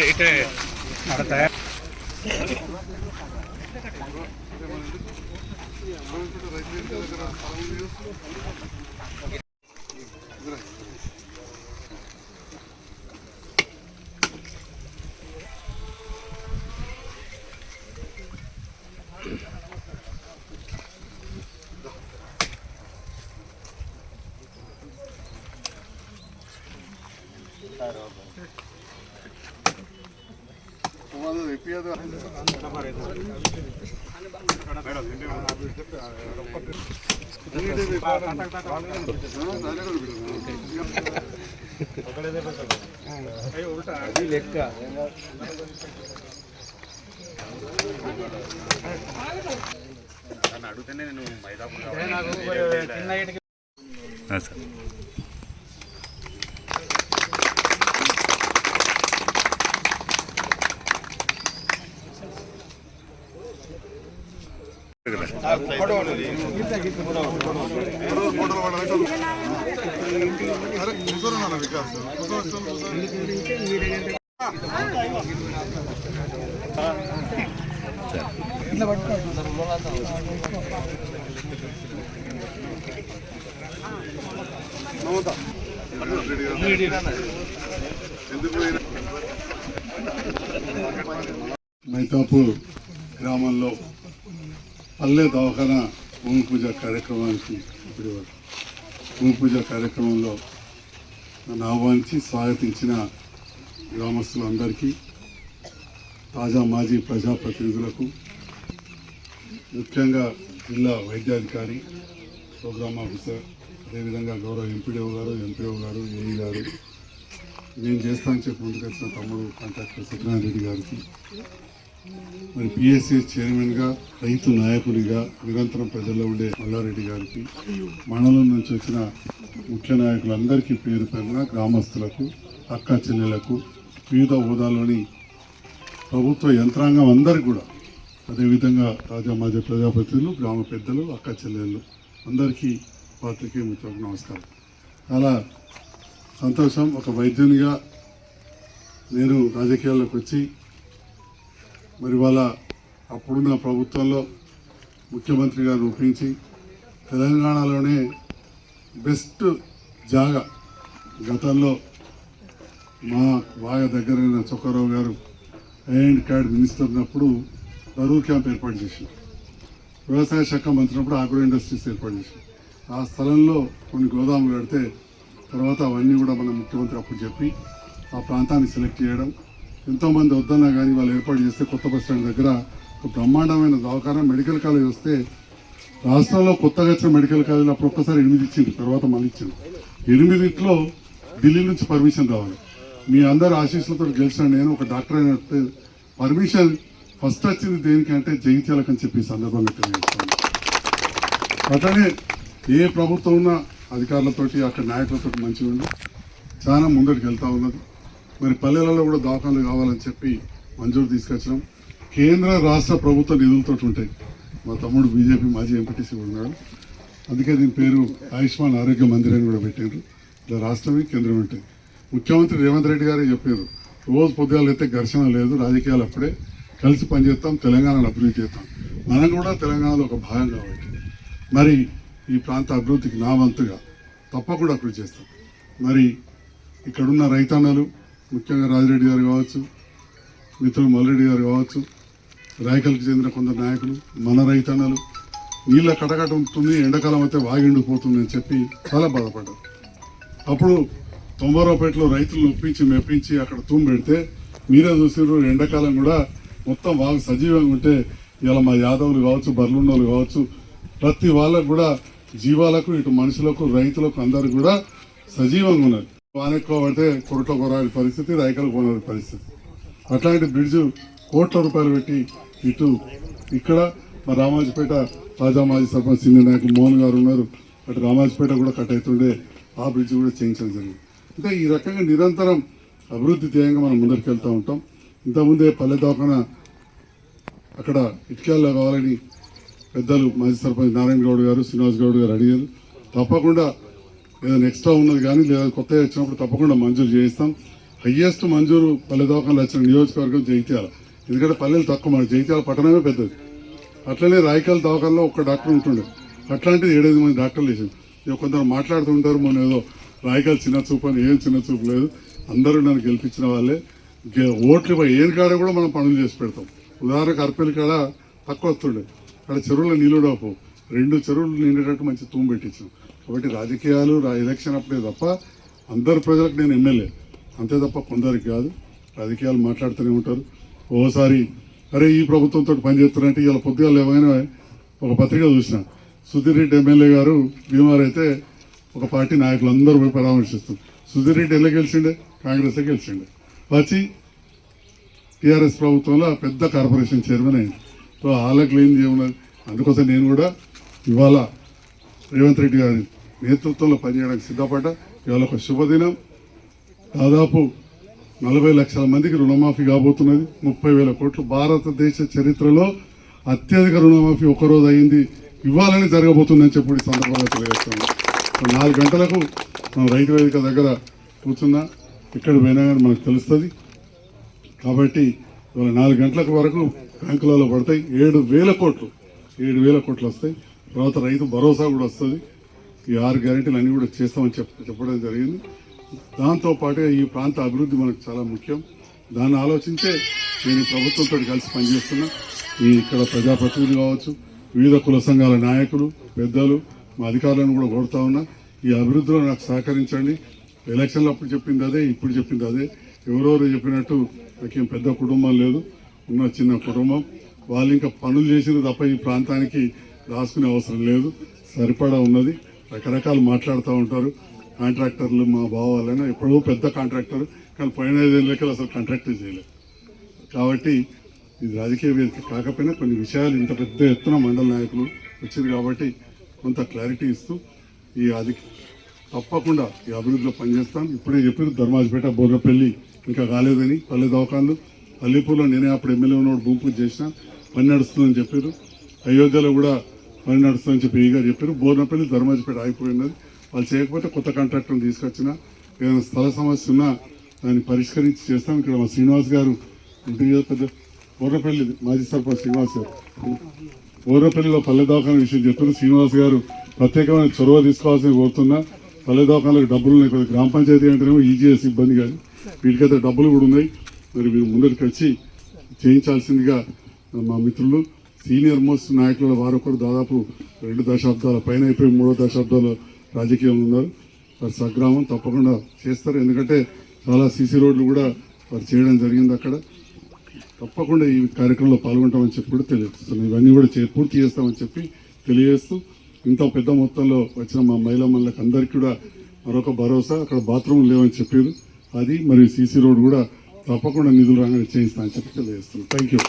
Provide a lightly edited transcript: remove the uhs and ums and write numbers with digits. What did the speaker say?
ఇటే తయారు లెక్క అడుగుతేనే నేను మైదాపూర్ వికాస్ మైతాపూర్ గ్రామంలో పల్లె దవాఖానా భూమి పూజ కార్యక్రమానికి భూమి పూజ కార్యక్రమంలో నన్ను ఆహ్వానించి స్వాగతించిన గ్రామస్తులందరికీ, తాజా మాజీ ప్రజాప్రతినిధులకు, ముఖ్యంగా జిల్లా వైద్యాధికారి, ప్రోగ్రామ్ ఆఫీసర్, అదేవిధంగా గౌరవ ఎంపీడీఓ గారు, ఎంపీఓ గారు, ఏఈ గారు, నేను చేస్తానని చెప్పి ముందుకు వచ్చిన తమ్ముడు కాంట్రాక్టర్ సత్యనారాయణ రెడ్డి గారికి, మరి పిఎస్సి చైర్మన్గా, రైతు నాయకుడిగా నిరంతరం ప్రజల్లో ఉండే మల్లారెడ్డి గారికి, మండలం నుంచి వచ్చిన ముఖ్య నాయకులందరికీ పేరు పేరున, గ్రామస్తులకు, అక్క చెల్లెలకు, వివిధ హోదాలోని ప్రభుత్వ యంత్రాంగం అందరికీ కూడా, అదేవిధంగా తాజా మాజీ ప్రజాప్రతినిధులు, గ్రామ పెద్దలు, అక్క చెల్లెళ్ళు అందరికీ పాత్రికేయ మిత్రులకు నమస్కారం. చాలా సంతోషం. ఒక వైద్యునిగా నేను రాజకీయాల్లోకి వచ్చి మరి వాళ్ళ అప్పుడున్న ప్రభుత్వంలో ముఖ్యమంత్రి గారు ఒప్పించి తెలంగాణలోనే బెస్ట్ జాగా, గతంలో మా బాగా దగ్గరైన చొక్కారావు గారు అండ్ క్యాడ్ మినిస్టర్ ఉన్నప్పుడు కరూర్ క్యాంప్ ఏర్పాటు చేసింది. వ్యవసాయ శాఖ మంత్రి ఉన్నప్పుడు ఆగ్రో ఇండస్ట్రీస్ ఏర్పాటు చేసింది. ఆ స్థలంలో కొన్ని గోదాములు కడితే తర్వాత అవన్నీ కూడా మన ముఖ్యమంత్రి అప్పుడు చెప్పి ఆ ప్రాంతాన్ని సెలెక్ట్ చేయడం, ఎంతోమంది వద్దన్నా కానీ వాళ్ళు ఏర్పాటు చేస్తే కొత్త బస్ స్టాండ్ దగ్గర ఒక బ్రహ్మాండమైన దవాఖానా, మెడికల్ కాలేజ్ వస్తే రాష్ట్రంలో కొత్తగా వచ్చిన మెడికల్ కాలేజీలు అప్పుడు ఒక్కసారి 8 ఇచ్చింది, తర్వాత మళ్ళీ ఇచ్చింది. 8లో ఢిల్లీ నుంచి పర్మిషన్ రావాలి. మీ అందరు ఆశీస్సులతో గెలిచిన నేను ఒక డాక్టర్ అయినట్టు పర్మిషన్ ఫస్ట్ వచ్చింది దేనికంటే జగిత్యాలకని చెప్పి సందర్భంగా తెలియజేస్తాను. అట్లనే ఏ ప్రభుత్వం ఉన్నా అధికారులతోటి, అక్కడ నాయకులతో మంచిగా ఉండి చాలా ముందరికి వెళ్తూ ఉన్నది. మరి పల్లెలలో కూడా దవాఖానాలు కావాలని చెప్పి మంజూరు తీసుకొచ్చినాం. కేంద్ర రాష్ట్ర ప్రభుత్వ నిధులతో ఉంటాయి. మా తమ్ముడు బీజేపీ మాజీ ఎంపీటీసీ ఉన్నాడు, అందుకే దీని పేరు ఆయుష్మాన్ ఆరోగ్య మందిర్ అని కూడా పెట్టారు. ఇలా రాష్ట్రమే కేంద్రం ఉంటాయి. ముఖ్యమంత్రి రేవంత్ రెడ్డి గారే చెప్పారు, రోజు పొద్దుగాలు అయితే ఘర్షణ లేదు, రాజకీయాలు అప్పుడే కలిసి పనిచేస్తాం, తెలంగాణను అభివృద్ధి చేస్తాం. మనం కూడా తెలంగాణలో ఒక భాగం కాబట్టి మరి ఈ ప్రాంత అభివృద్ధికి నా వంతుగా తప్పకుండా కృషి చేస్తాం. మరి ఇక్కడున్న రైతన్నలు, ముఖ్యంగా రాజిరెడ్డి గారు కావచ్చు, మిత్రులు మల్రెడ్డి గారు కావచ్చు, రాయకల్కి చెందిన కొందరు నాయకులు, మన రైతన్నలు, నీళ్ళ కటకట ఉంటుంది, ఎండాకాలం అయితే వాగిండిపోతుంది అని చెప్పి చాలా బాధపడ్డారు. అప్పుడు 90 రైతులను ఒప్పించి మెప్పించి అక్కడ తూము పెడితే మీరే చూసినారు, ఎండాకాలం కూడా మొత్తం వాగు సజీవంగా ఉంటే ఇలా మా యాదవులు కావచ్చు, బర్లున్నోళ్ళు కావచ్చు, ప్రతి వాళ్ళకు కూడా జీవాలకు, ఇటు మనుషులకు, రైతులకు అందరు కూడా సజీవంగా ఉన్నారు. వాన ఎక్కువ పడితే కొరట కొరాలి పరిస్థితి, రైకలు కొనాలి పరిస్థితి. అట్లాంటి బ్రిడ్జ్ కోట్ల రూపాయలు పెట్టి ఇటు ఇక్కడ మా రామాజపేట తాజా మాజీ సర్పంచ్ సీనియర్ నాయకులు మోహన్ గారు ఉన్నారు. అటు రామాజపేట కూడా కట్ అవుతుండే, ఆ బ్రిడ్జ్ కూడా చేయించడం జరిగింది. అంటే ఈ రకంగా నిరంతరం అభివృద్ధి ధ్యేయంగా మనం ముందరికి వెళ్తూ ఉంటాం. ఇంతకుముందే పల్లె దవాఖాన అక్కడ ఇటుకల్లో కావాలని పెద్దలు మాజీ సర్పంచ్ నారాయణ గౌడ్ గారు, శ్రీనివాస్ గౌడ్ గారు అడిగారు. తప్పకుండా ఏదైనా ఎక్స్ట్రా ఉన్నది కానీ లేదా కొత్తగా వచ్చినప్పుడు తప్పకుండా మంజూరు చేయిస్తాం. హయ్యెస్ట్ మంజూరు పల్లె దవాఖానలు వచ్చిన నియోజకవర్గం జగిత్యాల. ఎందుకంటే పల్లెలు తక్కువ, మన జగిత్యాల పట్టణమే పెద్దది. అట్లనే రాయకల్ దవాఖానలో ఒక్క డాక్టర్ ఉంటుండే, అట్లాంటిది 7-8 మంది డాక్టర్లు వేసింది. ఇక కొందరు మాట్లాడుతుంటారు, మన ఏదో రాయకల్ చిన్న చూపు అని. ఏం చిన్న చూపు లేదు, అందరూ నన్ను గెలిపించిన వాళ్ళే. ఓట్లు ఏం కాడ కూడా మనం పనులు చేసి పెడతాం. ఉదాహరణకు అర్పల్లి కాడ తక్కువ వస్తుండే, అక్కడ చెరువులో నీళ్ళు రాపు, 2 చెరువులు నిండేటట్టు మంచి తూము పెట్టించాం. కాబట్టి రాజకీయాలు ఎలక్షన్ అప్పుడే తప్ప అందరు ప్రజలకు నేను ఎమ్మెల్యే అంతే తప్ప కొందరికి కాదు. రాజకీయాలు మాట్లాడుతూనే ఉంటారు. ఓసారి అరే ఈ ప్రభుత్వంతో పనిచేస్తున్నారంటే ఇలా పొద్దుగా లేవగానే ఒక పత్రిక చూసిన, సుధీర్ రెడ్డి ఎమ్మెల్యే గారు బీమార్ అయితే ఒక పార్టీ నాయకులు అందరూ పోయి పరామర్శిస్తారు. సుధీర్ రెడ్డి ఎలా గెలిచిండే? కాంగ్రెస్లో గెలిచిండే. వచ్చి టీఆర్ఎస్ ప్రభుత్వంలో పెద్ద కార్పొరేషన్ చైర్మన్ అయింది. సో వాళ్ళకి లేనిది ఏమున్నది? అందుకోసం నేను కూడా ఇవాళ రేవంత్ రెడ్డి గారి నేతృత్వంలో పనిచేయడానికి సిద్ధపడ్డా. ఇవాళ ఒక శుభదినం. దాదాపు 40 లక్షల మందికి రుణమాఫీ కాబోతున్నది. 30,000 కోట్లు. భారతదేశ చరిత్రలో అత్యధిక రుణమాఫీ ఒక్కరోజు అయింది. ఇవ్వాలని జరగబోతుందని చెప్పి ఈ సందర్భంగా తెలియజేస్తున్నాం. 4 గంటలకు మనం రైతు వేదిక దగ్గర కూర్చున్నా, ఇక్కడ పోయినా కానీ మనకు తెలుస్తుంది. కాబట్టి ఇవాళ 4 గంటలకు వరకు బ్యాంకులలో పడతాయి. 7,000 కోట్లు వస్తాయి. తర్వాత రైతు భరోసా కూడా వస్తుంది. ఈ 6 గ్యారెంటీలు అన్నీ కూడా చేస్తామని చెప్పడం జరిగింది. దాంతోపాటుగా ఈ ప్రాంత అభివృద్ధి మనకు చాలా ముఖ్యం. దాన్ని ఆలోచించే నేను ఈ ప్రభుత్వంతో కలిసి పనిచేస్తున్నా. ఈ ఇక్కడ ప్రజాప్రతినిధులు కావచ్చు, వివిధ కుల సంఘాల నాయకులు, పెద్దలు, మా అధికారులను కూడా కోరుతా ఉన్నా, ఈ అభివృద్ధిలో నాకు సహకరించండి. ఎలక్షన్లు అప్పుడు చెప్పింది అదే, ఇప్పుడు చెప్పింది అదే. ఎవరెవరు చెప్పినట్టు నాకేం పెద్ద కుటుంబం లేదు, ఉన్న చిన్న కుటుంబం. వాళ్ళు ఇంకా పనులు చేసింది తప్ప ఈ ప్రాంతానికి రాసుకునే అవసరం లేదు, సరిపడా ఉన్నది. రకరకాలు మాట్లాడుతూ ఉంటారు. కాంట్రాక్టర్లు మా బావ వాళ్ళైనా ఎప్పుడో పెద్ద కాంట్రాక్టర్, కానీ పోయిన 5 ఏళ్ళకి అసలు కాంట్రాక్టే చేయలేదు. కాబట్టి ఇది రాజకీయ వేదిక కాకపోయినా కొన్ని విషయాలు ఇంత పెద్ద ఎత్తున మండల నాయకులు వచ్చారు కాబట్టి కొంత క్లారిటీ ఇస్తూ తప్పకుండా ఈ అభివృద్ధిలో పనిచేస్తాం. ఇప్పుడే చెప్పారు ధర్మాజపేట, బోర్రపల్లి ఇంకా కాలేదని, పల్లె దవాఖాన్లు, అల్లీపూర్లో నేనే అప్పుడు ఎమ్మెల్యే ఉన్నప్పుడు భూమి పూజ చేసిన, పని నడుస్తుందని చెప్పారు. అయోధ్యలో కూడా పని నడుస్తుందని చెప్పి ఈగా చెప్పారు. బోర్నపల్లి, ధర్మాజపేట ఆగిపోయినది. వాళ్ళు చేయకపోతే కొత్త కాంట్రాక్టర్ని తీసుకొచ్చినా, ఏదైనా స్థల సమస్య ఉన్నా దాన్ని పరిష్కరించి చేస్తాం. ఇక్కడ మా శ్రీనివాస్ గారు ఉంటుంది కదా, పెద్ద బోర్నపల్లి మాజీ సర్పంచ్ శ్రీనివాస్ గారు, బోర్నపల్లిలో పల్లె దవాఖాన విషయం చెప్పారు. శ్రీనివాస్ గారు ప్రత్యేకమైన చొరవ తీసుకోవాల్సింది కోరుతున్నా. పల్లె దవాఖానలకు డబ్బులు ఉన్నాయి. కొద్దిగా గ్రామ పంచాయతీ అంటేనేమో ఈజీఎస్ ఇబ్బంది కానీ వీటికైతే డబ్బులు కూడా ఉన్నాయి. మరి మీరు ముందరికి వచ్చి చేయించాల్సిందిగా మా మిత్రులు సీనియర్ మోస్ట్ నాయకుల వారొకరు దాదాపు 2 దశాబ్దాల పైన అయిపోయి 3వ దశాబ్దాల రాజకీయంలో ఉన్నారు. వారి స్వగ్రామం తప్పకుండా చేస్తారు. ఎందుకంటే చాలా సీసీ రోడ్లు కూడా వారు చేయడం జరిగింది అక్కడ. తప్పకుండా ఈ కార్యక్రమంలో పాల్గొంటామని చెప్పి కూడా తెలియజేస్తున్నాం. ఇవన్నీ కూడా పూర్తి చేస్తామని చెప్పి తెలియజేస్తూ, ఇంత పెద్ద మొత్తంలో వచ్చిన మా మహిళమ్మలకు అందరికీ కూడా మరొక భరోసా, అక్కడ బాత్రూమ్ లేవని చెప్పారు. అది మరియు సీసీ రోడ్ కూడా తప్పకుండా నిధులు రాగానే చేయిస్తామని చెప్పి తెలియజేస్తున్నాం. Thank you.